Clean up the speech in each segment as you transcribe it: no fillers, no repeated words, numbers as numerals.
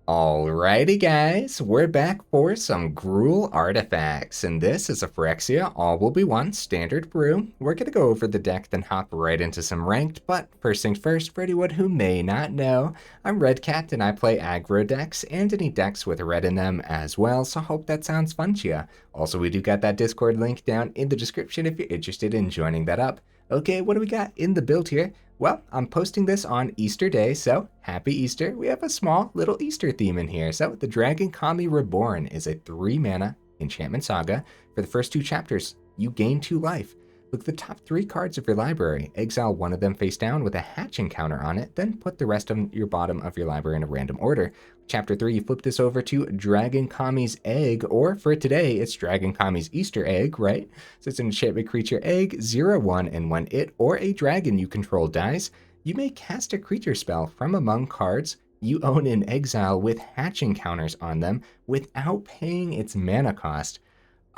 Alrighty guys, we're back for some Gruul artifacts, and this is a Phyrexia, all will be one, standard brew. We're gonna go over the deck, then hop right into some ranked, but first things first, for anyone who may not know, I'm Redcat and I play aggro decks, and any decks with red in them as well, so hope that sounds fun to you. Also, we do got that Discord link down in the description if you're interested in joining that up. Okay, what do we got in the build here? Well, I'm posting this on Easter Day, so happy Easter. We have a small little Easter theme in here. So the Dragon-Kami Reborn is a 3-mana enchantment saga. For the first 2 chapters, you gain 2 life. Look at the top 3 cards of your library. Exile one of them face down with a hatching counter on it, then put the rest of your bottom of your library in a random order. Chapter 3, you flip this over to Dragon-Kami's Egg, or for today, it's Dragon-Kami's Easter Egg, right? So it's an enchantment creature egg, 0/1, and when it or a dragon you control dies, you may cast a creature spell from among cards you own in exile with hatching counters on them without paying its mana cost.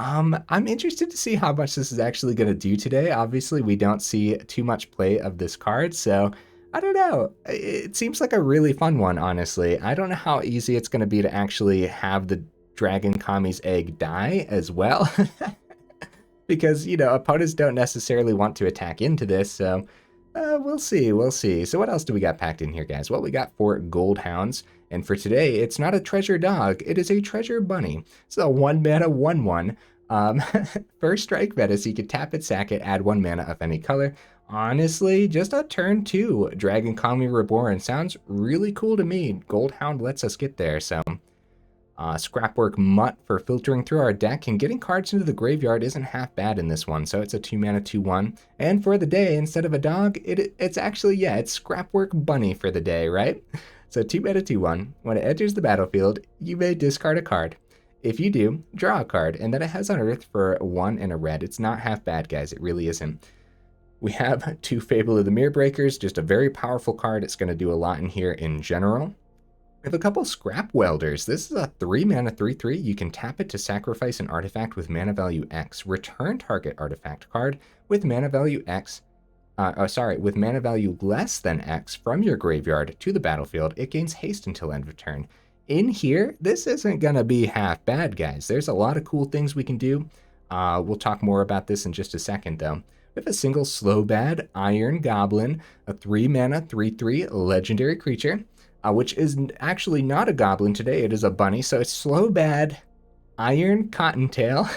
I'm interested to see how much this is actually going to do today. Obviously, we don't see too much play of this card, so I don't know. It seems like a really fun one, honestly. I don't know how easy it's going to be to actually have the Dragon-Kami's Egg die as well. Because, you know, opponents don't necessarily want to attack into this, so we'll see, we'll see. So what else do we got packed in here, guys? Well, we got 4 Goldhounds, and for today, it's not a treasure dog, it is a treasure bunny. So 1-mana, 1/1. First strike meta, so you can tap it, sack it, add 1 mana of any color. Honestly, just a turn 2 Dragon-Kami Reborn sounds really cool to me. Goldhound lets us get there, so Scrapwork Mutt for filtering through our deck, and getting cards into the graveyard isn't half bad in this one, so it's a 2-mana 2/1. And for the day, instead of a dog, it's actually, yeah, it's Scrapwork Bunny for the day, right? So 2-mana 2/1. When it enters the battlefield, you may discard a card. If you do, draw a card, and then it has Unearth for 1 and a red. It's not half bad, guys, it really isn't. We have 2 Fable of the Mirror Breakers, just a very powerful card. It's going to do a lot in here in general. We have a couple Scrap Welders. This is a 3-mana 3/3. You can tap it to sacrifice an artifact with mana value X. Return target artifact card with mana value X. With mana value less than X from your graveyard to the battlefield. It gains haste until end of turn. In here, this isn't going to be half bad, guys. There's a lot of cool things we can do. We'll talk more about this in just a second, though. We have a single Slobad Iron Goblin, a 3-mana 3/3 legendary creature, which is actually not a goblin today. It is a bunny, so it's Slobad Iron Cottontail.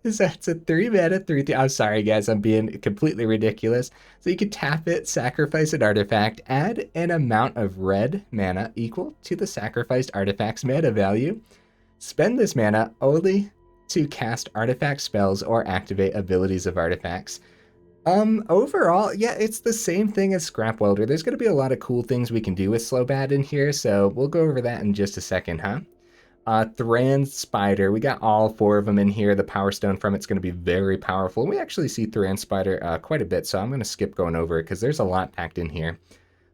So it's a 3-mana 3/3. I'm sorry, guys, I'm being completely ridiculous. So you can tap it, sacrifice an artifact, add an amount of red mana equal to the sacrificed artifact's mana value. Spend this mana only to cast artifact spells or activate abilities of artifacts. Overall, yeah, it's the same thing as Scrap Welder. There's going to be a lot of cool things we can do with Slobad in here, so we'll go over that in just a second, huh? Thran Spider, we got all 4 of them in here. The Power Stone from it's going to be very powerful. We actually see Thran Spider quite a bit, so I'm going to skip going over it because there's a lot packed in here.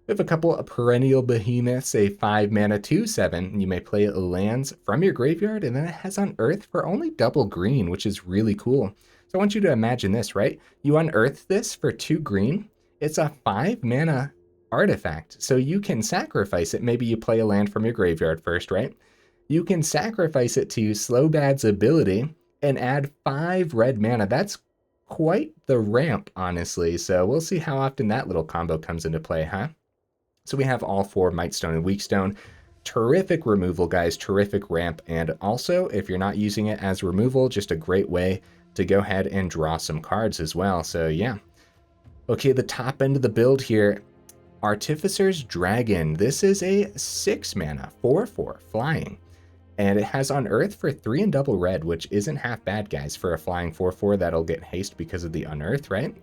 We have a couple of Perennial Behemoths, a 5-mana 2/7. You may play lands from your graveyard, and then it has Unearth for only double green, which is really cool. So I want you to imagine this, right? You unearth this for 2 green. It's a 5-mana artifact, so you can sacrifice it. Maybe you play a land from your graveyard first, right? You can sacrifice it to Slobad's ability and add 5 red mana. That's quite the ramp, honestly. So we'll see how often that little combo comes into play, huh? So we have all 4 Mightstone and Weakstone. Terrific removal, guys. Terrific ramp. And also, if you're not using it as removal, just a great way to go ahead and draw some cards as well. So yeah. Okay, the top end of the build here, Artificer's Dragon. This is a 6-mana 4/4 flying, and it has Unearth for 3 and double red, which isn't half bad, guys, for a flying 4/4 that'll get haste because of the Unearth, right?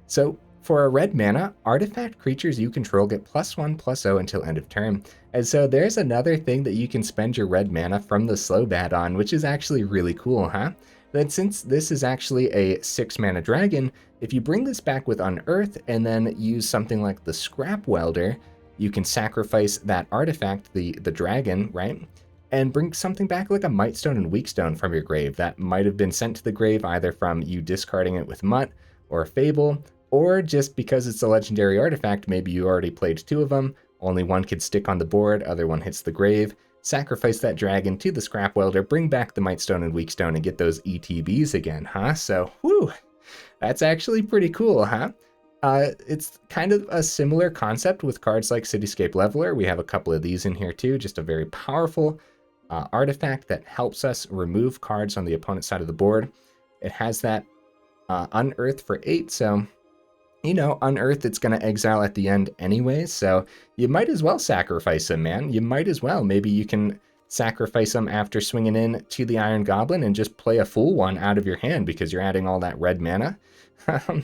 So for a red mana, artifact creatures you control get +1/+0 until end of turn. And so there's another thing that you can spend your red mana from the Slobad on, which is actually really cool, huh? Then since this is actually a 6-mana dragon, if you bring this back with Unearth and then use something like the Scrap Welder, you can sacrifice that artifact, the dragon, right? And bring something back like a Mightstone and Weakstone from your grave that might have been sent to the grave either from you discarding it with Mutt or Fable, or just because it's a legendary artifact, maybe you already played 2 of them, only one could stick on the board, other one hits the grave. sacrifice that dragon to the Scrap Welder, bring back the Mightstone and Weakstone, and get those ETBs again, huh? So, whew, that's actually pretty cool, huh? It's kind of a similar concept with cards like Cityscape Leveler. We have a couple of these in here too, just a very powerful artifact that helps us remove cards on the opponent's side of the board. It has that Unearth for 8, so you know, Unearth, it's going to exile at the end anyway, so you might as well sacrifice him, man. You might as well. Maybe you can sacrifice him after swinging in to the Iron Goblin and just play a full one out of your hand because you're adding all that red mana.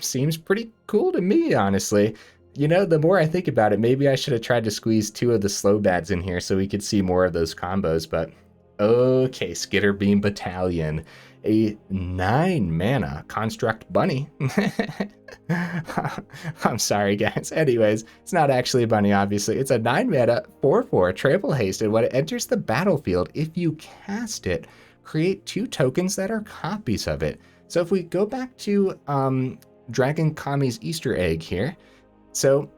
Seems pretty cool to me, honestly. You know, the more I think about it, maybe I should have tried to squeeze 2 of the Slobads in here so we could see more of those combos, but okay, Skitterbeam Battalion. A 9 mana construct bunny. I'm sorry, guys. Anyways, it's not actually a bunny, obviously. It's a 9 mana 4/4 trample haste, and when it enters the battlefield, if you cast it, create 2 tokens that are copies of it. So if we go back to Dragon-Kami's Easter egg here, so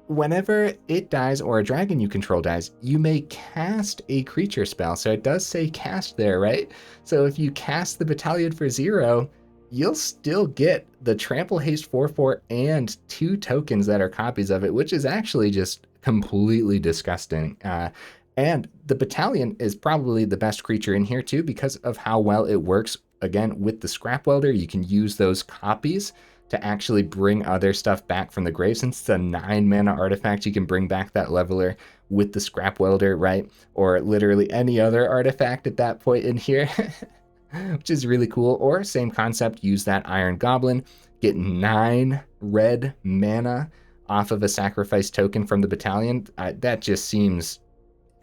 whenever it dies or a dragon you control dies, you may cast a creature spell. So it does say cast there, right? So if you cast the battalion for 0, you'll still get the trample haste 4/4 and 2 tokens that are copies of it, which is actually just completely disgusting. And the battalion is probably the best creature in here too because of how well it works. Again, with the Scrap Welder, you can use those copies to actually bring other stuff back from the grave. Since it's a 9 mana artifact, you can bring back that leveler with the Scrap Welder, right? Or literally any other artifact at that point in here, which is really cool. Or same concept, use that Iron Goblin, get 9 red mana off of a sacrifice token from the battalion. That just seems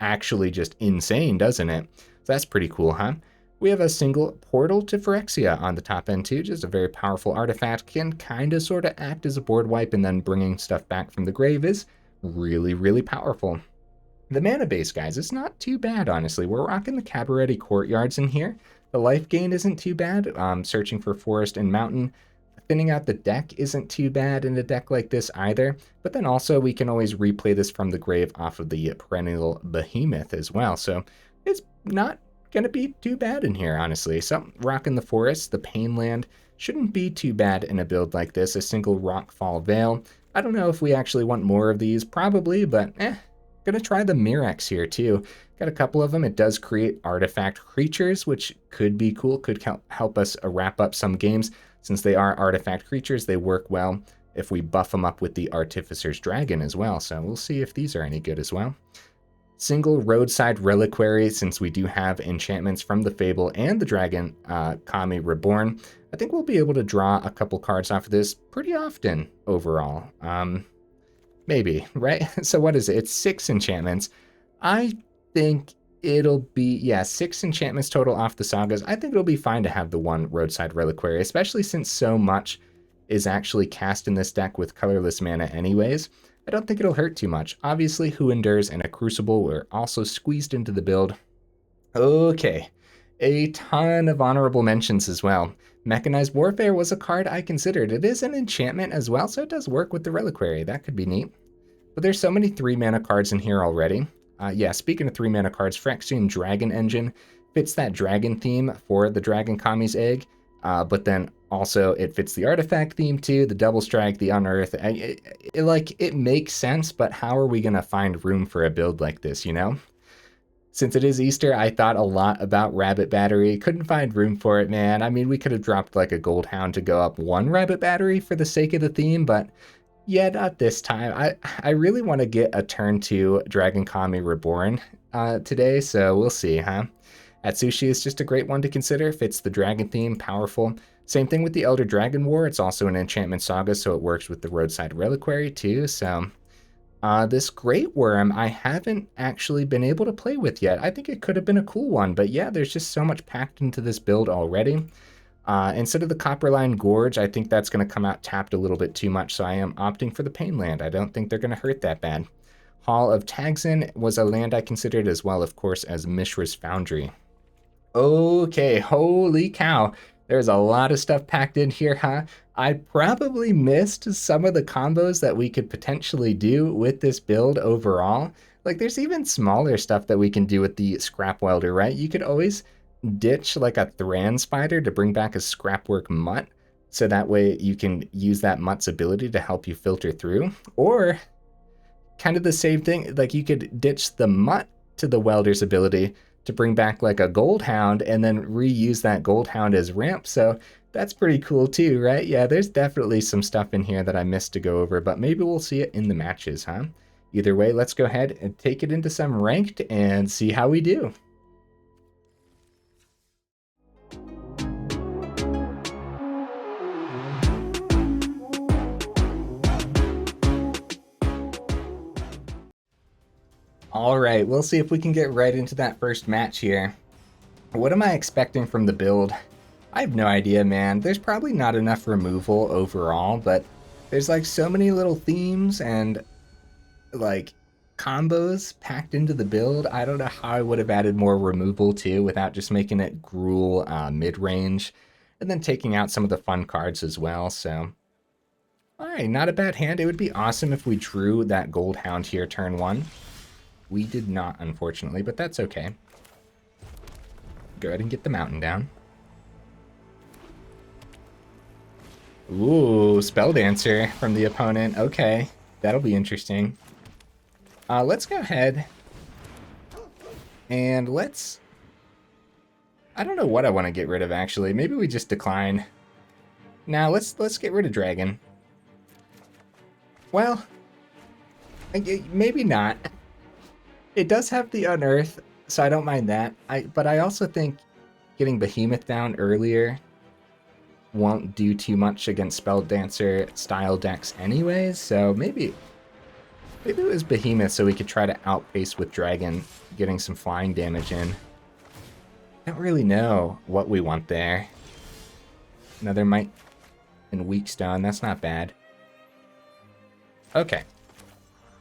actually just insane, doesn't it? So that's pretty cool, huh? We have a single portal to Phyrexia on the top end too, just a very powerful artifact, can kind of sort of act as a board wipe, and then bringing stuff back from the grave is really, really powerful. The mana base, guys, it's not too bad, honestly. We're rocking the Cabaretti Courtyards in here. The life gain isn't too bad. Searching for forest and mountain. Thinning out the deck isn't too bad in a deck like this either, but then also we can always replay this from the grave off of the Perennial Behemoth as well, so it's not gonna be too bad in here, honestly. So rocking the forest, the Painland shouldn't be too bad in a build like this. A single Rockfall Vale. I don't know if we actually want more of these, probably, but gonna try the Mirrex here too. Got a couple of them. It does create artifact creatures, which could be cool, could help us wrap up some games. Since they are artifact creatures, they work well if we buff them up with the Artificer's Dragon as well, so we'll see if these are any good as well. Single Roadside Reliquary, since we do have enchantments from the Fable and the Dragon-Kami Reborn, I think we'll be able to draw a couple cards off of this pretty often overall. Maybe, right? So what is it? It's 6 enchantments. I think it'll be, yeah, 6 enchantments total off the sagas. I think it'll be fine to have the 1 Roadside Reliquary, especially since so much is actually cast in this deck with colorless mana anyways. I don't think it'll hurt too much. Obviously, Who Endures and a Crucible were also squeezed into the build. Okay, a ton of honorable mentions as well. Mechanized Warfare was a card I considered. It is an enchantment as well, so it does work with the Reliquary. That could be neat. But there's so many 3 mana cards in here already. Yeah, speaking of 3 mana cards, Phyrexian Dragon Engine fits that dragon theme for the Dragon-Kami's egg, but then also it fits the artifact theme too, the double strike, the unearth. It makes sense, but how are we gonna find room for a build like this, you know? Since it is Easter, I thought a lot about Rabbit Battery. Couldn't find room for it, man. I mean, we could have dropped like a Goldhound to go up 1 Rabbit Battery for the sake of the theme, but yeah, not this time. I really want to get a turn to Dragon-Kami Reborn today, so we'll see, huh? Atsushi is just a great one to consider. Fits the dragon theme, powerful. Same thing with the Elder Dragon War. It's also an enchantment saga, so it works with the Roadside Reliquary too. So this Great Worm I haven't actually been able to play with yet. I think it could have been a cool one, but yeah, there's just so much packed into this build already. Instead of the Copperline Gorge, I think that's going to come out tapped a little bit too much, so I am opting for the Painland. I don't think they're going to hurt that bad. Hall of Tagzin was a land I considered as well, of course, as Mishra's Foundry. Okay, holy cow. There's a lot of stuff packed in here, huh? I probably missed some of the combos that we could potentially do with this build overall. Like, there's even smaller stuff that we can do with the Scrap Welder, right? You could always ditch like a Thran Spider to bring back a Scrapwork Mutt, so that way you can use that Mutt's ability to help you filter through. Or kind of the same thing, like you could ditch the Mutt to the Welder's ability to bring back like a Goldhound and then reuse that Goldhound as ramp. So that's pretty cool too, right? Yeah, there's definitely some stuff in here that I missed to go over, but maybe we'll see it in the matches, huh? Either way, let's go ahead and take it into some ranked and see how we do. All right, we'll see if we can get right into that first match here. What am I expecting from the build? I have no idea, man. There's probably not enough removal overall, but there's like so many little themes and like combos packed into the build. I don't know how I would have added more removal too without just making it Gruul mid-range and then taking out some of the fun cards as well. So, all right, not a bad hand. It would be awesome if we drew that Goldhound here turn 1. We did not, unfortunately, but that's okay. Go ahead and get the mountain down. Ooh, Spell Dancer from the opponent. Okay, that'll be interesting. Let's go ahead and let's... I don't know what I want to get rid of, actually. Maybe we just decline. Now, let's get rid of Dragon. Well, maybe not. It does have the Unearth, so I don't mind that. But I also think getting Behemoth down earlier won't do too much against Spell Dancer style decks anyways, so maybe it was Behemoth so we could try to outpace with Dragon, getting some flying damage in. I don't really know what we want there. Another Might and Weakstone, that's not bad. Okay.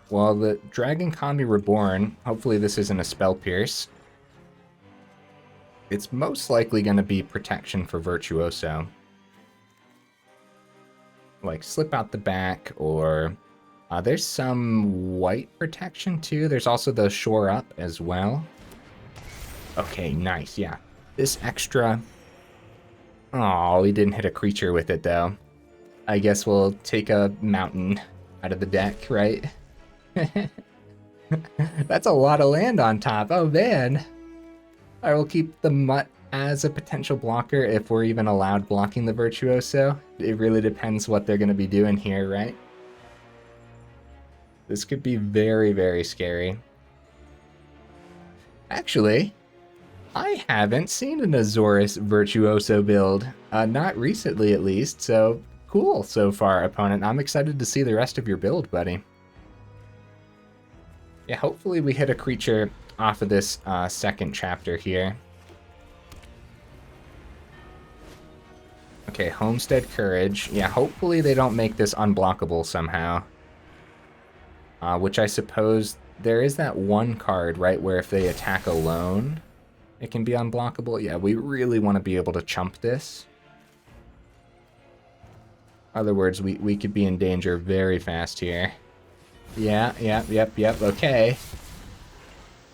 Well, the Dragon-Kami Reborn, hopefully this isn't a Spell Pierce. It's most likely going to be protection for Virtuoso. Like, slip out the back, or... there's some white protection, too. There's also the Shore Up as well. Okay, nice, yeah. This extra... Oh, we didn't hit a creature with it, though. I guess we'll take a mountain out of the deck, right? That's a lot of land on top. Oh, man. I will keep the Mutt as a potential blocker if we're even allowed blocking the Virtuoso. It really depends what they're going to be doing here, right? This could be very, very scary. Actually, I haven't seen an Azorius Virtuoso build. Not recently, at least, so cool so far, opponent. I'm excited to see the rest of your build, buddy. Yeah, hopefully we hit a creature off of this second chapter here. Okay, Homestead Courage. Yeah, hopefully they don't make this unblockable somehow. Which I suppose there is that one card, right, where if they attack alone, it can be unblockable. Yeah, we really want to be able to chump this. In other words, we could be in danger very fast here. Yeah, yep, okay.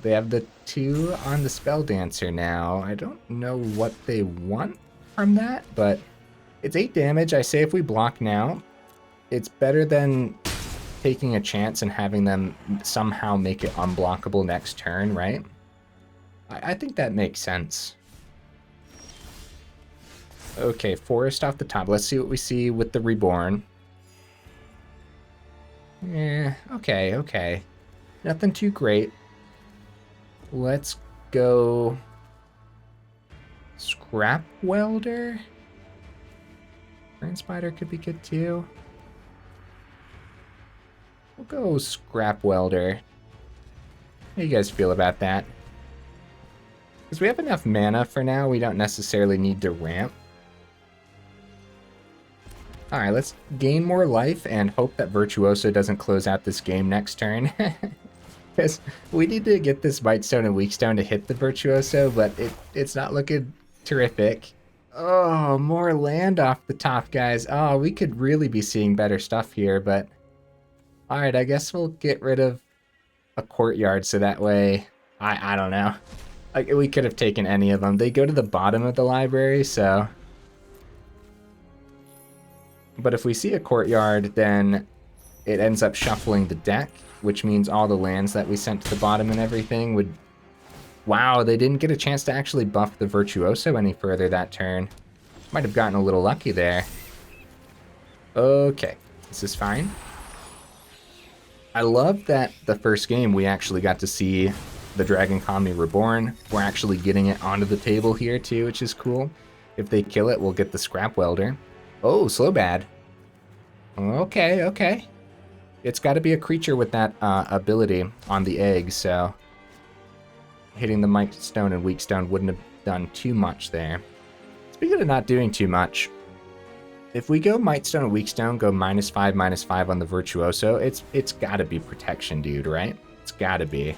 They have the 2 on the Spell Dancer now. I don't know what they want from that, but it's 8 damage. I say if we block now, it's better than taking a chance and having them somehow make it unblockable next turn, right? I think that makes sense. Okay, Forest off the top. Let's see what we see with the Reborn. Yeah, okay. Nothing too great. Let's go... Scrap Welder? Thran Spider could be good too. We'll go Scrap Welder. How do you guys feel about that? Because we have enough mana for now, we don't necessarily need to ramp. Alright, let's gain more life and hope that Virtuoso doesn't close out this game next turn. Because we need to get this Mightstone and Weakstone to hit the Virtuoso, but it's not looking terrific. Oh, more land off the top, guys. Oh, we could really be seeing better stuff here, but... Alright, I guess we'll get rid of a courtyard so that way, I don't know. Like, we could have taken any of them. They go to the bottom of the library, so. But if we see a courtyard, then it ends up shuffling the deck, which means all the lands that we sent to the bottom and everything would... Wow, they didn't get a chance to actually buff the Virtuoso any further that turn. Might have gotten a little lucky there. Okay, this is fine. I love that the first game we actually got to see the Dragon-Kami Reborn. We're actually getting it onto the table here too, which is cool. If they kill it, we'll get the Scrap Welder. Oh, Slobad. Okay, okay. It's got to be a creature with that ability on the egg, so hitting the Mightstone and Weakstone wouldn't have done too much there. Speaking of not doing too much, if we go Mightstone and Weakstone, go -5/-5 on the Virtuoso, it's got to be protection, dude, right? It's got to be.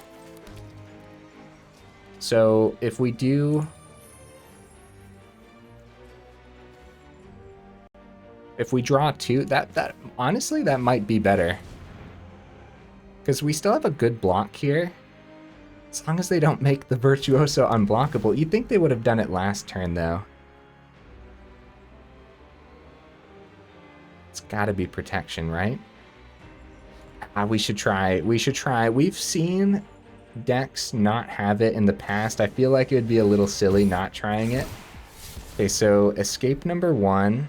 So if we do... If we draw 2, that honestly, that might be better. Because we still have a good block here. As long as they don't make the Virtuoso unblockable. You'd think they would have done it last turn, though. It's gotta be protection, right? We should try. We should try. We've seen decks not have it in the past. I feel like it would be a little silly not trying it. Okay, so escape number 1.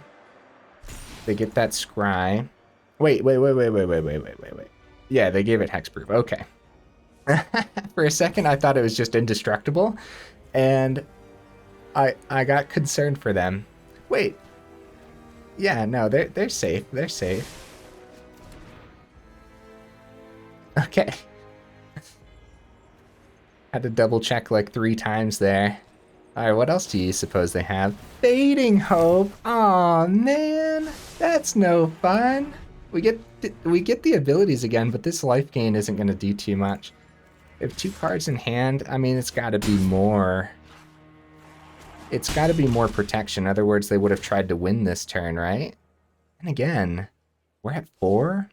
They get that scry. Wait. Yeah, they gave it hexproof. Okay. For a second, I thought it was just indestructible, and I got concerned for them. Wait. Yeah, no, they're safe. They're safe. Okay. Had to double check like 3 times there. Alright, what else do you suppose they have? Fading Hope! Aw, man! That's no fun! We get the abilities again, but this life gain isn't going to do too much. If 2 cards in hand, I mean, it's got to be more... It's got to be more protection. In other words, they would have tried to win this turn, right? And again, we're at 4?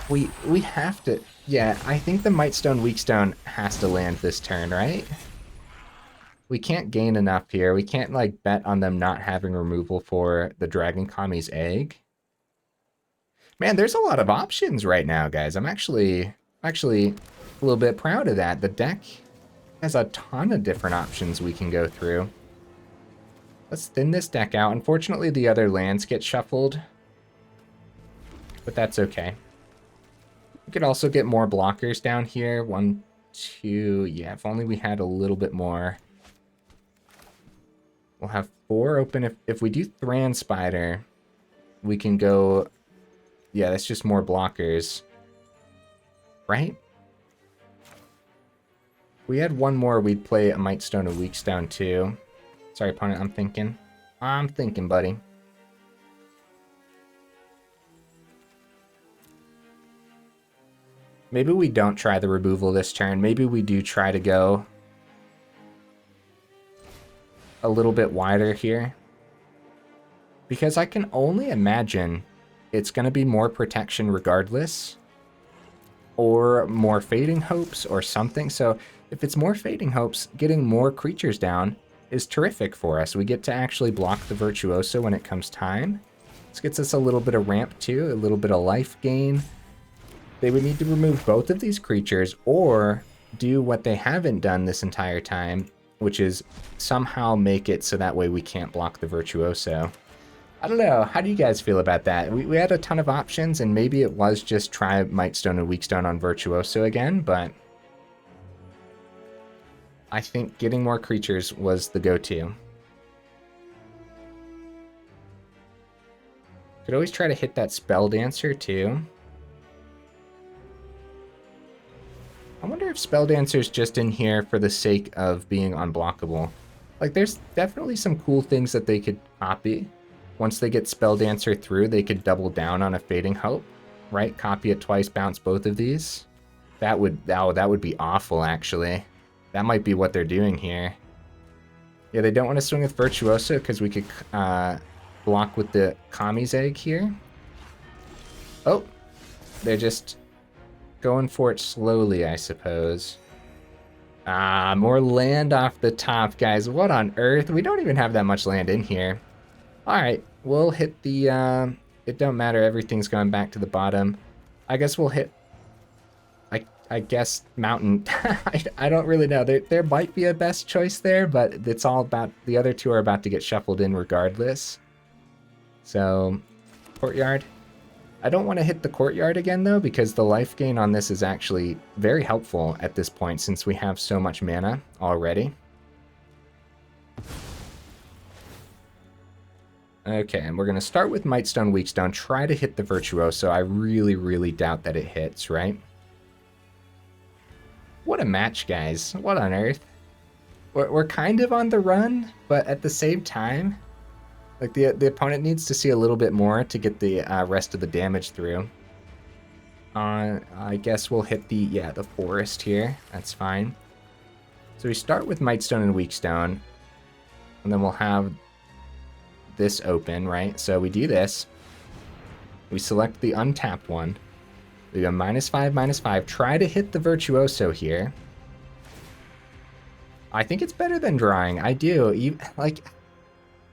We have to... Yeah, I think the Mightstone Weakstone has to land this turn, right? We can't gain enough here. We can't, like, bet on them not having removal for the Dragon-Kami's egg. Man, there's a lot of options right now, guys. I'm actually a little bit proud of that. The deck has a ton of different options we can go through. Let's thin this deck out. Unfortunately, the other lands get shuffled, but that's okay. We could also get more blockers down here. 1, 2, yeah, if only we had a little bit more. We'll have 4 open. If we do Thran Spider, we can go... Yeah, that's just more blockers. Right? If we had 1 more, we'd play a Mightstone and Weakstone too. Sorry, opponent, I'm thinking. I'm thinking, buddy. Maybe we don't try the removal this turn. Maybe we do try to go a little bit wider here. Because I can only imagine it's going to be more protection regardless. Or more Fading Hopes or something. So if it's more Fading Hopes, getting more creatures down is terrific for us. We get to actually block the Virtuoso when it comes time. This gets us a little bit of ramp too, a little bit of life gain. They would need to remove both of these creatures or do what they haven't done this entire time, which is somehow make it so that way we can't block the Virtuoso. I don't know. How do you guys feel about that? We had a ton of options, and maybe it was just try Mightstone and Weakstone on Virtuoso again, but I think getting more creatures was the go-to. Could always try to hit that Spell Dancer too. I wonder if Spell Dancer's just in here for the sake of being unblockable. Like, there's definitely some cool things that they could copy. Once they get Spell Dancer through, they could double down on a Fading Hope, right? Copy it twice, bounce both of these. That would be awful, actually. That might be what they're doing here. Yeah, they don't want to swing with Virtuoso because we could block with the Kami's egg here. Oh, they're just... going for it slowly, I suppose. Ah, more land off the top, guys. What on earth? We don't even have that much land in here. All right, we'll hit the, it don't matter, everything's going back to the bottom. I guess we'll hit, I guess, mountain. I don't really know. There might be a best choice there, but it's all about, the other two are about to get shuffled in regardless. So, courtyard. I don't want to hit the courtyard again, though, because the life gain on this is actually very helpful at this point since we have so much mana already. Okay, and we're going to start with Mightstone, Weakstone, try to hit the Virtuoso. I really, really doubt that it hits, right? What a match, guys. What on earth? We're kind of on the run, but at the same time, like the opponent needs to see a little bit more to get the rest of the damage through. I guess we'll hit the forest here. That's fine. So we start with Mightstone and Weakstone, and then we'll have this open, right? So we do this. We select the untapped one. We go -5, -5. Try to hit the Virtuoso here. I think it's better than drawing. I do. Like,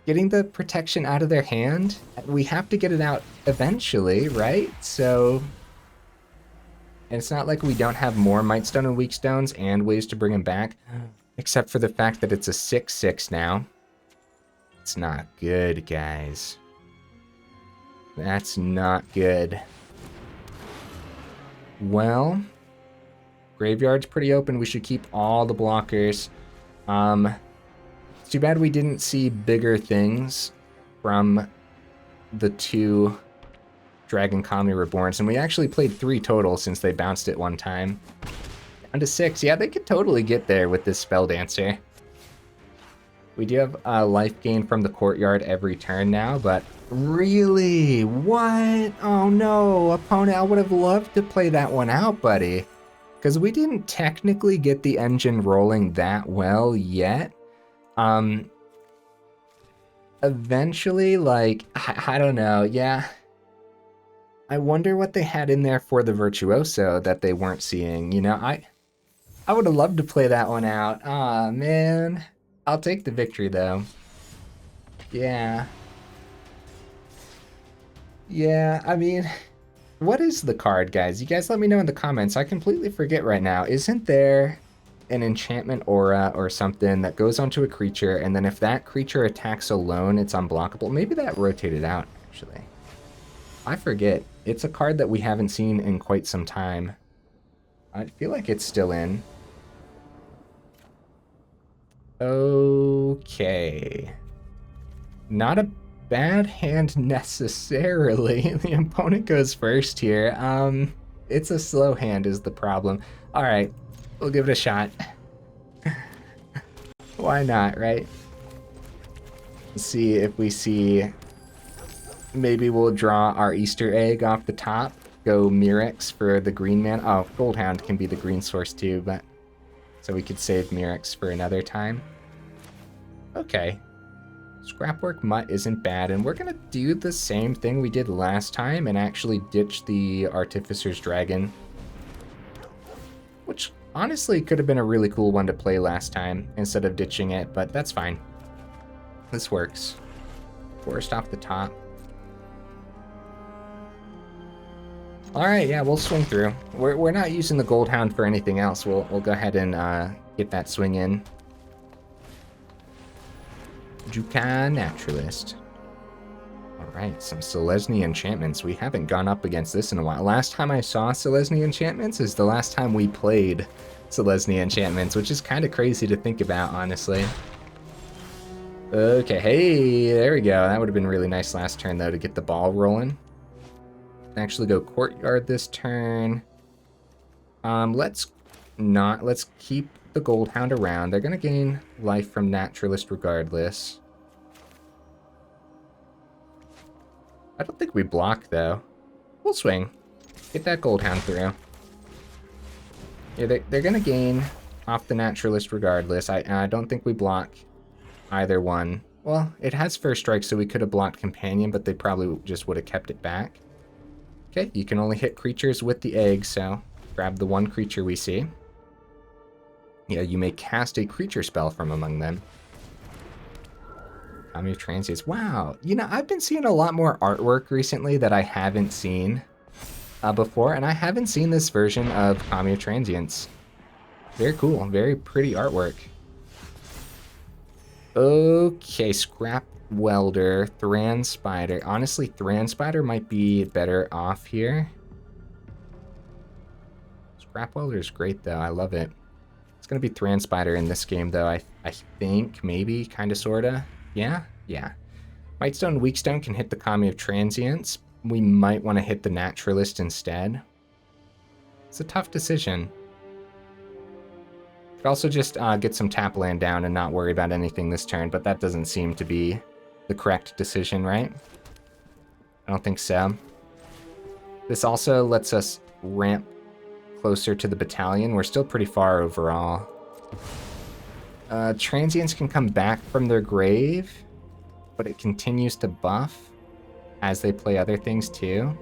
getting the protection out of their hand, we have to get it out eventually, right? So, and it's not like we don't have more Mightstone and Weakstones and ways to bring them back, except for the fact that it's a 6/6 now. It's not good, guys. That's not good. Well, graveyard's pretty open. We should keep all the blockers. It's too bad we didn't see bigger things from the two Dragon-Kami Reborns, and we actually played 3 total since they bounced it one time. Down to 6. Yeah, they could totally get there with this Spell Dancer. We do have a life gain from the courtyard every turn now, but really? What? Oh no, opponent, I would have loved to play that one out, buddy. Because we didn't technically get the engine rolling that well yet. Eventually, like, I don't know, yeah. I wonder what they had in there for the Virtuoso that they weren't seeing, you know? I would have loved to play that one out. Aw, man. I'll take the victory, though. Yeah. Yeah, I mean, what is the card, guys? You guys let me know in the comments. I completely forget right now. Isn't there an enchantment aura or something that goes onto a creature, and then if that creature attacks alone, it's unblockable? Maybe that rotated out, actually. I forget. It's a card that we haven't seen in quite some time. I feel like it's still in. Okay. Not a bad hand necessarily. The opponent goes first here. It's a slow hand is the problem. All right, we'll give it a shot. Why not, right? Let's see if we see. Maybe we'll draw our Easter egg off the top. Go Mirrex for the green man. Oh, Goldhound can be the green source too, but so we could save Mirrex for another time. Okay. Scrapwork Mutt isn't bad, and we're gonna do the same thing we did last time and actually ditch the Artificer's Dragon. Which honestly could have been a really cool one to play last time instead of ditching it, but that's fine. This works. Forest off the top. Alright, yeah, we'll swing through. We're not using the Goldhound for anything else. We'll go ahead and get that swing in. Jukan Naturalist. Alright, some Selesnya enchantments. We haven't gone up against this in a while. Last time I saw Selesnya enchantments is the last time we played Selesnya enchantments, which is kind of crazy to think about, honestly. Okay, hey, there we go. That would have been really nice last turn, though, to get the ball rolling. Actually go courtyard this turn. Let's keep the Goldhound around. They're gonna gain life from Naturalist regardless. I don't think we block though. We'll swing. Get that Goldhound through. Yeah, they're gonna gain off the Naturalist regardless. I don't think we block either one. Well, it has first strike, so we could have blocked Companion, but they probably just would have kept it back. Okay, you can only hit creatures with the egg, so Grab the one creature we see. Yeah, you may cast a creature spell from among them. Kami of Transience. Wow, you know, I've been seeing a lot more artwork recently that I haven't seen before, and I haven't seen this version of Kami of Transience. Very cool, very pretty artwork. Okay, Scrap Welder, Thran Spider. Honestly, Thran Spider might be better off here. Scrap Welder is great though, I love it. It's gonna be Thran Spider in this game though, I think, maybe, kinda, sorta. Yeah? Yeah. Mightstone and Weakstone can hit the Kami of Transience. We might want to hit the Naturalist instead. It's a tough decision. Could also just get some tap land down and not worry about anything this turn, but that doesn't seem to be the correct decision, right? I don't think so. This also lets us ramp closer to the battalion. We're still pretty far overall. Transients can come back from their grave, but it continues to buff as they play other things too.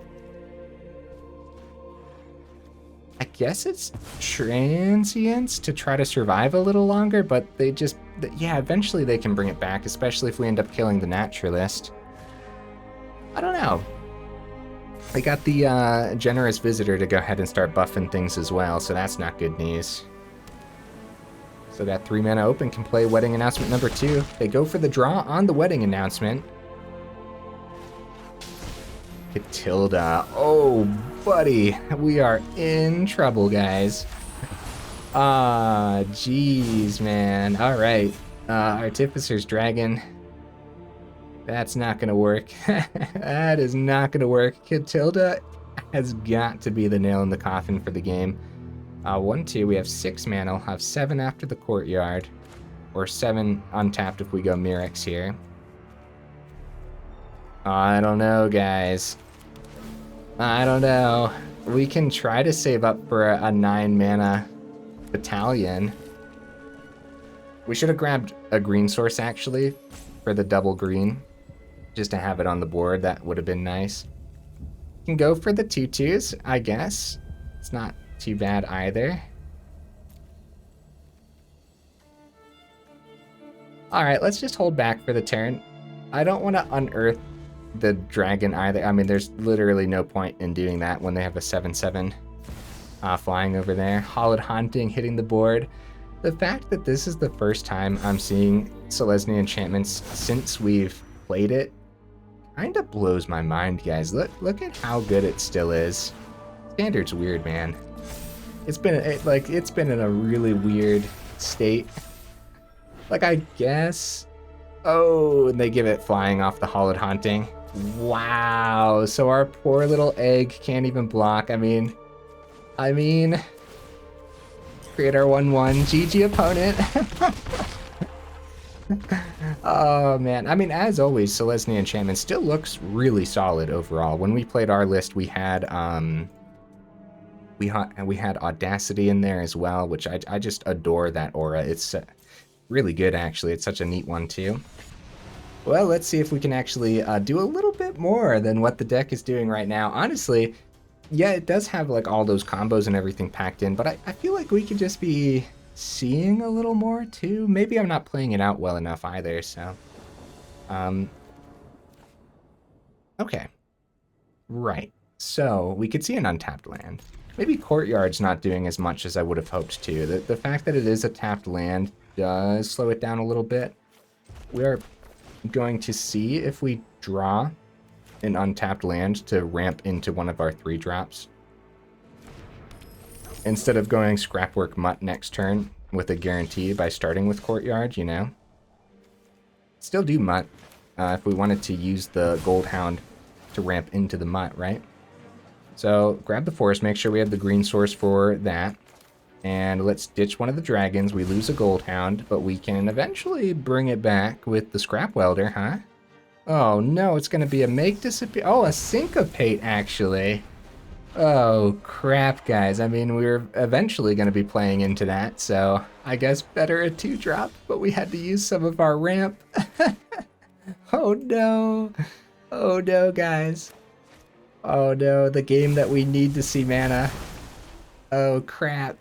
I guess it's Transients to try to survive a little longer, but they just, yeah, eventually they can bring it back, especially if we end up killing the Naturalist. I don't know. They got the Generous Visitor to go ahead and start buffing things as well, so that's not good news. So that 3 mana open can play Wedding Announcement number 2. They go for the draw on the Wedding Announcement. Catilda. Oh, buddy. We are in trouble, guys. Ah, jeez, man. All right. Artificer's Dragon. That's not going to work. That is not going to work. Catilda has got to be the nail in the coffin for the game. 1, 2, we have 6 mana. We'll have 7 after the Courtyard. Or 7 untapped if we go Mirrex here. I don't know, guys. I don't know. We can try to save up for a 9 mana battalion. We should have grabbed a green source, actually, for the double green. Just to have it on the board. That would have been nice. Can go for the 2/2s, I guess. It's not too bad either. Alright, let's just hold back for the turn. I don't want to unearth the dragon either. I mean, there's literally no point in doing that when they have a 7/7 flying over there. Hollowed Haunting hitting the board. The fact that this is the first time I'm seeing Selesnya enchantments since we've played it kind of blows my mind, guys. Look at how good it still is. Standard's weird, man. It's been in a really weird state. Like, I guess. Oh, and they give it flying off the Hollowed Haunting. Wow. So our poor little egg can't even block. I mean, create our 1/1. GG opponent. Oh man. I mean, as always, Selesnya enchantment still looks really solid overall. When we played our list, we had Audacity in there as well, which I just adore that aura. It's really good, actually. It's such a neat one too. Well, let's see if we can actually do a little bit more than what the deck is doing right now. Honestly, yeah, it does have like all those combos and everything packed in, but I feel like we could just be seeing a little more too. Maybe I'm not playing it out well enough either, so. Okay. Right. So we could see an untapped land. Maybe Courtyard's not doing as much as I would have hoped to. The fact that it is a tapped land does slow it down a little bit. We are going to see if we draw an untapped land to ramp into one of our 3-drops. Instead of going Scrapwork Mutt next turn with a guarantee by starting with Courtyard, you know. Still do Mutt if we wanted to use the Goldhound to ramp into the Mutt, right? So grab the forest, make sure we have the green source for that. And let's ditch one of the dragons. We lose a Goldhound, but we can eventually bring it back with the Scrap Welder, huh? Oh no, it's gonna be a make disappear. Oh, a syncopate, actually. Oh crap, guys. I mean, we're eventually gonna be playing into that, so I guess better a 2-drop, but we had to use some of our ramp. Oh no. Oh no, guys. Oh no, the game that we need to see mana. Oh, crap.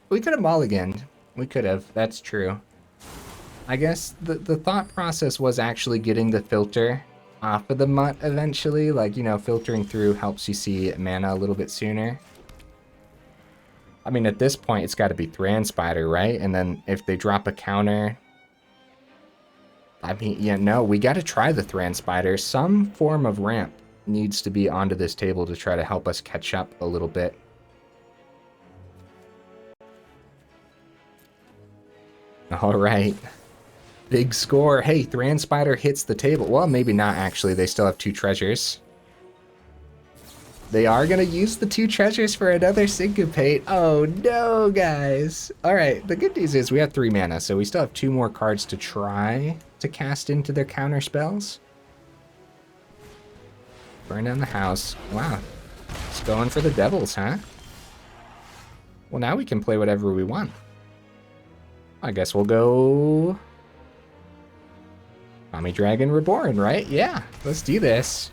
We could have mulliganed. We could have. That's true. I guess the thought process was actually getting the filter off of the Mutt eventually. Like, you know, filtering through helps you see mana a little bit sooner. I mean, at this point, it's got to be Thran Spider, right? And then if they drop a counter... I mean, yeah, no, we got to try the Thran Spider. Some form of ramp needs to be onto this table to try to help us catch up a little bit. All right. Big score. Hey, Thran Spider hits the table. Well, maybe not, actually. They still have 2 treasures. They are going to use the 2 treasures for another Syncopate. Oh, no, guys. All right, the good news is we have 3 mana, so we still have 2 more cards to try to cast into their counter spells. Burn down the house. Wow. It's going for the devils, huh? Well, now we can play whatever we want. I guess we'll go... Kami Dragon Reborn, right? Yeah, let's do this.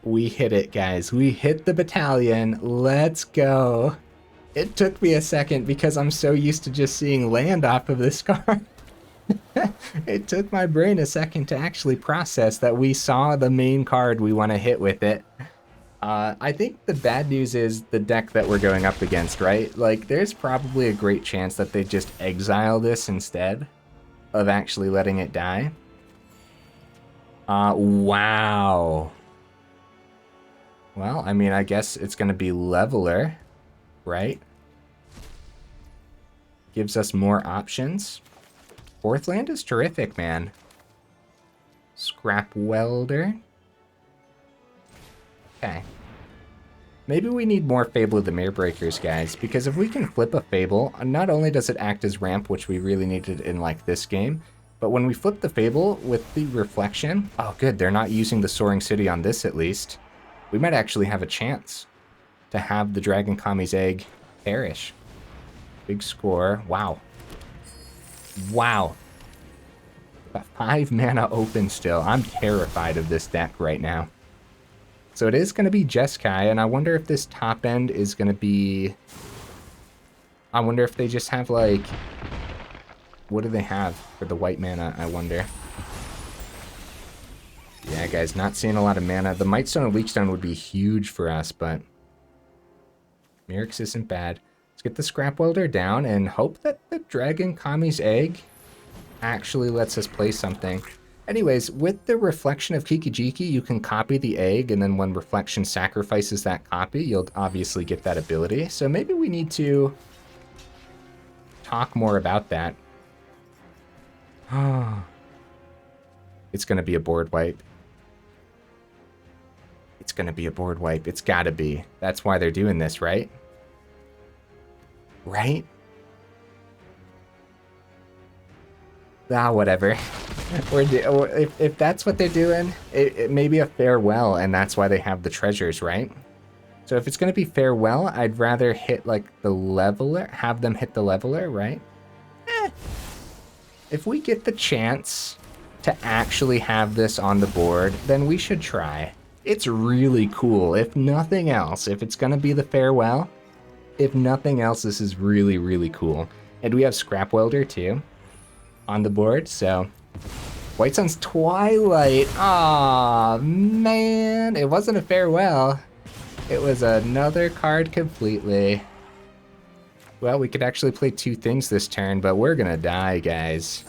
We hit it, guys. We hit the battalion. Let's go. It took me a second because I'm so used to just seeing land off of this card. It took my brain a second to actually process that we saw the main card we want to hit with it. I think the bad news is the deck that we're going up against, right? Like, there's probably a great chance that they just exile this instead of actually letting it die. Wow. Well, I mean, I guess it's going to be Leveler, right? Gives us more options. 4th land is terrific, man. Scrap Welder. Okay. Maybe we need more Fable of the Mirror Breakers, guys, because if we can flip a Fable, not only does it act as ramp, which we really needed in, like, this game, but when we flip the Fable with the Reflection... Oh, good, they're not using the Soaring City on this, at least. We might actually have a chance to have the Dragon-Kami's egg perish. Big score. Wow. Wow. Got 5 mana open still. I'm terrified of this deck right now. So it is going to be Jeskai, and I wonder if this top end is going to be... I wonder if they just have, like... What do they have for the white mana, I wonder? Yeah, guys, not seeing a lot of mana. The Mightstone and Weakstone would be huge for us, but... Mirrex isn't bad. Let's get the Scrap Welder down and hope that the Dragon-Kami's egg actually lets us play something. Anyways, with the Reflection of Kikijiki, you can copy the egg, and then when Reflection sacrifices that copy, you'll obviously get that ability. So maybe we need to talk more about that. It's going to be a board wipe. It's going to be a board wipe. It's got to be. That's why they're doing this, right? Right? Ah, whatever. If that's what they're doing, it may be a farewell, and that's why they have the treasures, right? So if it's going to be farewell, I'd rather hit, like, the leveler, have them hit the leveler, right? If we get the chance to actually have this on the board, then we should try. It's really cool. If nothing else, if it's going to be the farewell, if nothing else, this is really, really cool. And we have Scrap Welder, too, on the board, so... White Sun's Twilight. Aw, man. It wasn't a farewell. It was another card completely. Well, we could actually play 2 things this turn, but we're gonna die, guys.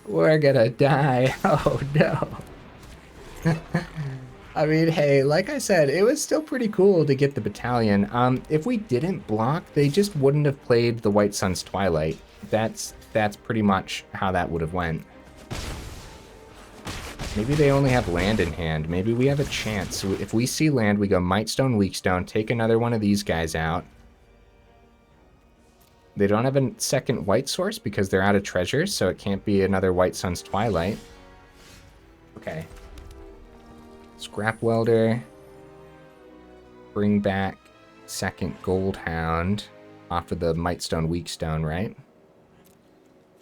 We're gonna die. Oh, no. I mean, hey, like I said, it was still pretty cool to get the battalion. If we didn't block, they just wouldn't have played the White Sun's Twilight. That's pretty much how that would have went. Maybe they only have land in hand. Maybe we have a chance. So if we see land, we go Mightstone, Weakstone, take another one of these guys out. They don't have a second white source because they're out of treasures, so it can't be another White Sun's Twilight. Okay. Scrap Welder. Bring back second Goldhound off of the Mightstone, Weakstone, right?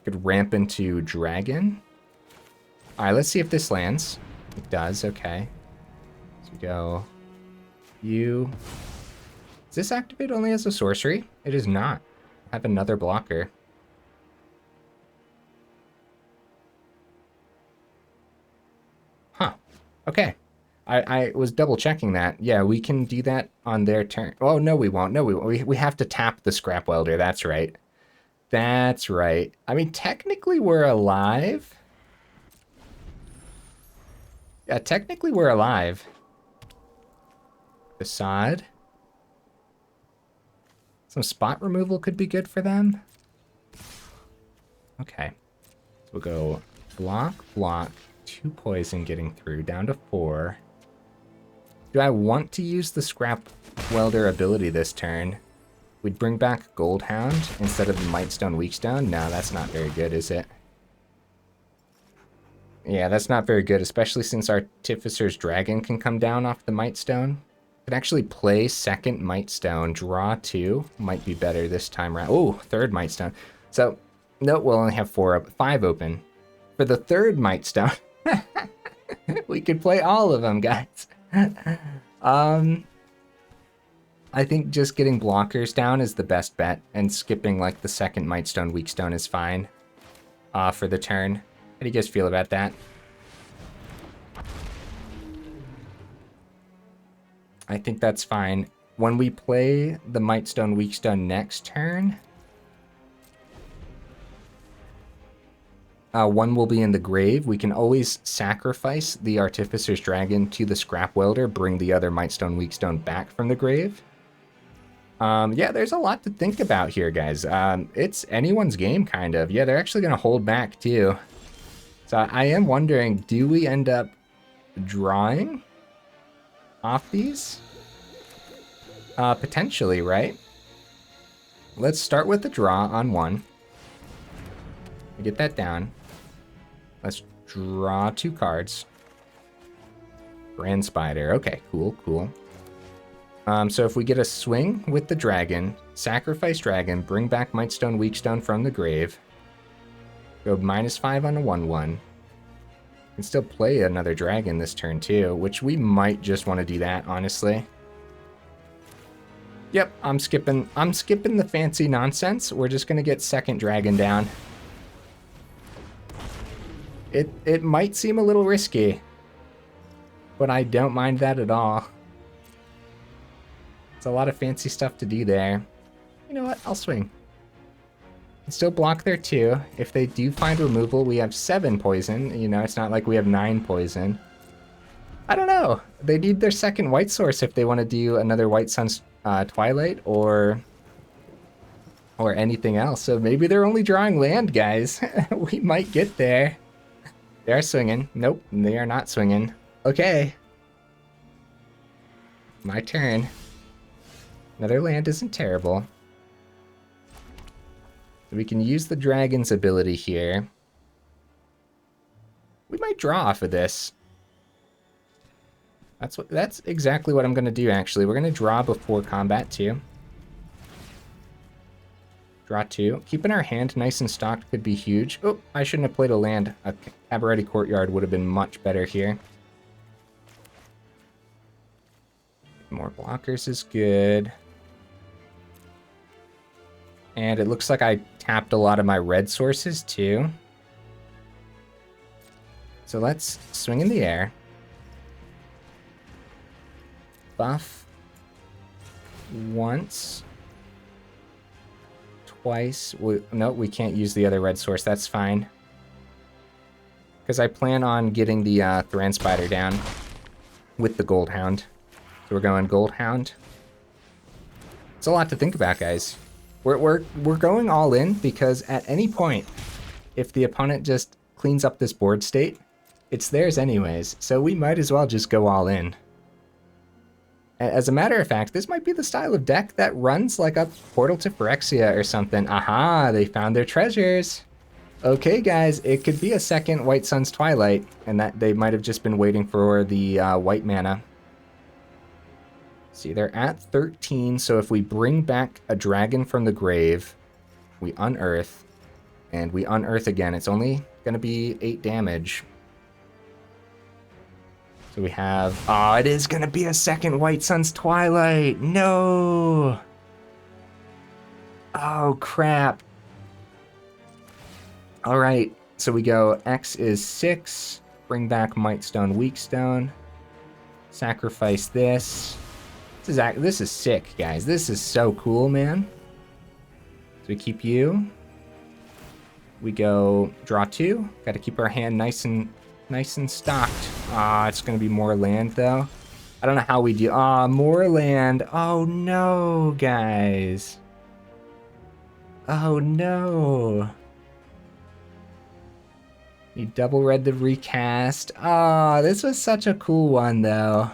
Could ramp into Dragon. Alright, let's see if this lands. It does, okay. So we go You... Is this activate only as a sorcery? It is not. I have another blocker. Huh. Okay. I was double checking that. Yeah, we can do that on their turn. Oh, no, we won't. No, we won't. We have to tap the Scrap Welder. That's right. That's right. I mean, technically we're alive. Yeah, technically we're alive. Facade. Some spot removal could be good for them. Okay. So we'll go block, block, 2 poison getting through, down to 4. Do I want to use the Scrap Welder ability this turn? We'd bring back Goldhound instead of the Mightstone Weakstone? No, that's not very good, is it? Yeah, that's not very good, especially since Artificer's Dragon can come down off the Mightstone. Could actually play second Mightstone, draw 2. Might be better this time around. Oh, third Mightstone. So, no, we'll only have 5 open. For the third Mightstone, we could play all of them, guys. I think just getting blockers down is the best bet, and skipping like the second Mightstone Weakstone is fine for the turn. How do you guys feel about that? I think that's fine. When we play the Mightstone Weakstone next turn, one will be in the grave. We can always sacrifice the Artificer's Dragon to the Scrap Welder, bring the other Mightstone Weakstone back from the grave. Yeah, there's a lot to think about here, guys. It's anyone's game, kind of. Yeah, they're actually going to hold back, too. So I am wondering, do we end up drawing off these? Potentially, right? Let's start with the draw on 1. Get that down. Let's draw 2 cards. Thran Spider. Okay, cool, cool. So if we get a swing with the dragon, sacrifice dragon, bring back Mightstone Weakstone from the grave, go -5 on a 1/1. Can still play another dragon this turn too, which we might just want to do that, honestly. Yep, I'm skipping the fancy nonsense. We're just gonna get second dragon down. It might seem a little risky, but I don't mind that at all. It's a lot of fancy stuff to do there. You know what? I'll swing. Can still block there too. If they do find removal, we have 7 poison. You know, it's not like we have 9 poison. I don't know. They need their second white source if they want to do another White Sun's Twilight or anything else. So maybe they're only drawing land, guys. We might get there. They are swinging. Nope, they are not swinging. Okay. My turn. Another land isn't terrible. We can use the dragon's ability here. We might draw off of this. That's exactly what I'm gonna do, actually. We're gonna draw before combat too. Draw 2. Keeping our hand nice and stocked could be huge. Oh, I shouldn't have played a land. A Cabaretti Courtyard would have been much better here. More blockers is good. And it looks like I tapped a lot of my red sources too. So let's swing in the air. Buff. Once. Twice. No, we can't use the other red source. That's fine. Because I plan on getting the Thran Spider down with the Goldhound. So we're going Goldhound. It's a lot to think about, guys. We're going all in because at any point, if the opponent just cleans up this board state, it's theirs anyways. So we might as well just go all in. As a matter of fact, this might be the style of deck that runs like a Portal to Phyrexia or something. Aha, they found their treasures. Okay, guys, it could be a second White Sun's Twilight, and that they might have just been waiting for the white mana. See, they're at 13, so if we bring back a dragon from the grave, we unearth, and we unearth again. It's only going to be 8 damage. So we have, oh, it is gonna be a second White Sun's Twilight. No. Oh, crap. All right, so we go X is 6, bring back Mightstone, Weakstone, sacrifice this. This is sick, guys. This is so cool, man. So we keep you. We go draw 2. Got to keep our hand nice and stocked. Ah, it's gonna be more land though. I don't know how we do. Ah, more land. Oh no, guys. Oh no. You double read the recast. Ah, this was such a cool one though.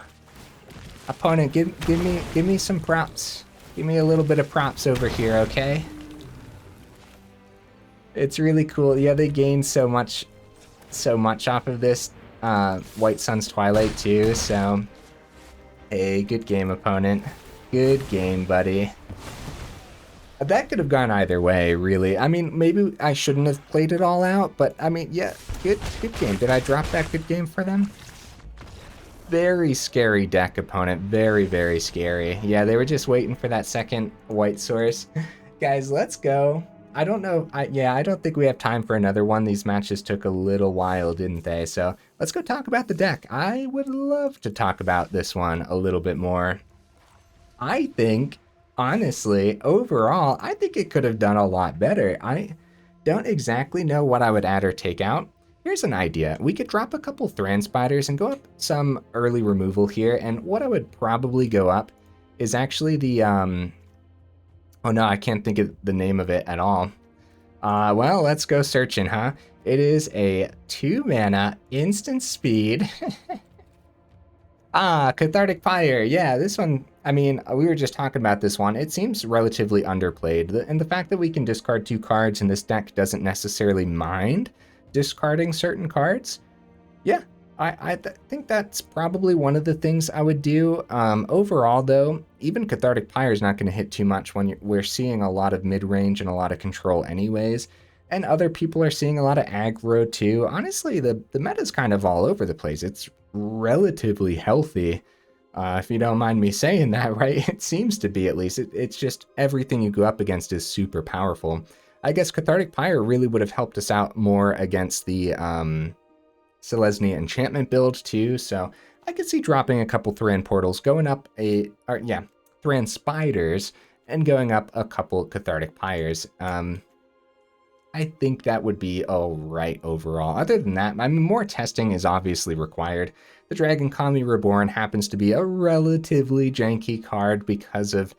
Opponent, give me some props. Give me a little bit of props over here, okay? It's really cool. Yeah, they gained so much off of this White Sun's Twilight too, so hey, good game, opponent. Good game, buddy. That could have gone either way, really. I mean, maybe I shouldn't have played it all out, but I mean, yeah, good game. Did I drop that good game for them? Very scary deck, opponent. Very, very scary. Yeah, they were just waiting for that second white source. Guys, let's go. I don't know. I don't think we have time for another one. These matches took a little while, didn't they? So let's go talk about the deck. I would love to talk about this one a little bit more. I think, honestly, overall, I think it could have done a lot better. I don't exactly know what I would add or take out. Here's an idea. We could drop a couple Thran Spiders and go up some early removal here. And what I would probably go up is actually the, oh no, I can't think of the name of it at all. Well, let's go searching, huh? It is a 2-mana instant speed. Cathartic Pyre. Yeah, this one, I mean, we were just talking about this one. It seems relatively underplayed. And the fact that we can discard 2 cards and this deck doesn't necessarily mind discarding certain cards. Yeah, I think that's probably one of the things I would do. Overall, though, even Cathartic Pyre is not going to hit too much when we're seeing a lot of mid-range and a lot of control anyways. And other people are seeing a lot of aggro too. Honestly, the meta's kind of all over the place. It's relatively healthy, if you don't mind me saying that, right? It seems to be, at least. It's just everything you go up against is super powerful. I guess Cathartic Pyre really would have helped us out more against the Selesnya Enchantment build too, so I could see dropping a couple Thran Portals, going up Thran Spiders, and going up a couple Cathartic Pyres. I think that would be alright overall. Other than that, I mean, more testing is obviously required. The Dragon-Kami Reborn happens to be a relatively janky card because of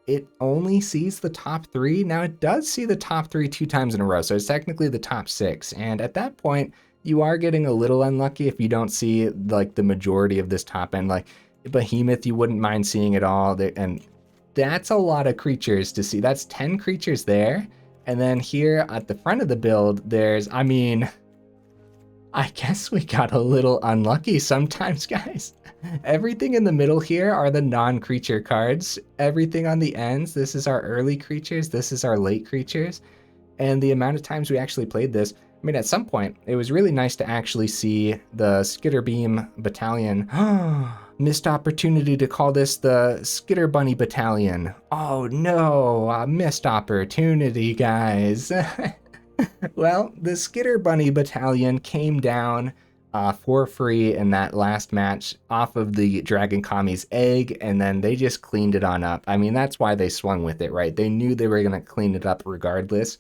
it only sees the top 3. Now, it does see the top 3 2 times in a row, so it's technically the top 6. And at that point, you are getting a little unlucky if you don't see, like, the majority of this top end. Like, Behemoth, you wouldn't mind seeing it all. And that's a lot of creatures to see. That's 10 creatures there. And then here at the front of the build, there's, I mean, I guess we got a little unlucky sometimes, guys. Everything in the middle here are the non-creature cards. Everything on the ends, this is our early creatures, this is our late creatures. And the amount of times we actually played this, I mean, at some point, it was really nice to actually see the Skitterbeam Battalion. Missed opportunity to call this the Skitterbunny Battalion. Oh no, a missed opportunity, guys. Well, the Skitterbunny Battalion came down for free in that last match off of the Dragon-Kami's egg, and then they just cleaned it on up. I mean, that's why they swung with it, right? They knew they were going to clean it up regardless.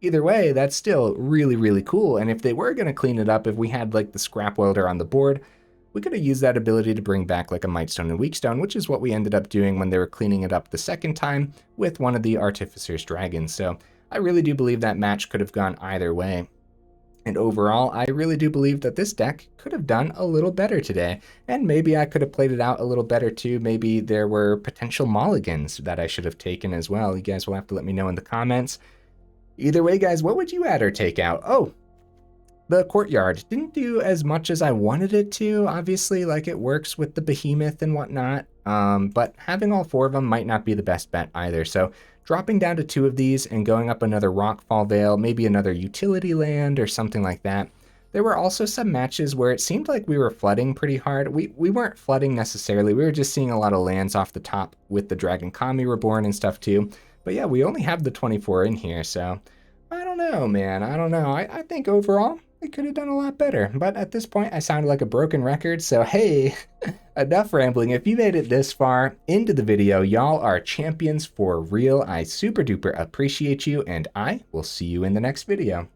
Either way, that's still really, really cool. And if they were going to clean it up, if we had like the Scrap Welder on the board, we could have used that ability to bring back like a Mightstone and Weakstone, which is what we ended up doing when they were cleaning it up the second time with one of the Artificer's dragons. So I really do believe that match could have gone either way. And overall, I really do believe that this deck could have done a little better today. And maybe I could have played it out a little better too. Maybe there were potential mulligans that I should have taken as well. You guys will have to let me know in the comments. Either way, guys, what would you add or take out? Oh, the Courtyard didn't do as much as I wanted it to. Obviously, like, it works with the Behemoth and whatnot. But having all 4 of them might not be the best bet either. So dropping down to 2 of these and going up another Rockfall Vale, maybe another utility land or something like that, There were also some matches where it seemed like we were flooding pretty hard. We weren't flooding necessarily. We were just seeing a lot of lands off the top with the Dragon-Kami Reborn and stuff too. But yeah, we only have the 24 in here, so I don't know, man. I don't know. I think overall, we could have done a lot better. But at this point, I sounded like a broken record, so hey, enough rambling. If you made it this far into the video, y'all are champions for real. I super duper appreciate you, and I will see you in the next video.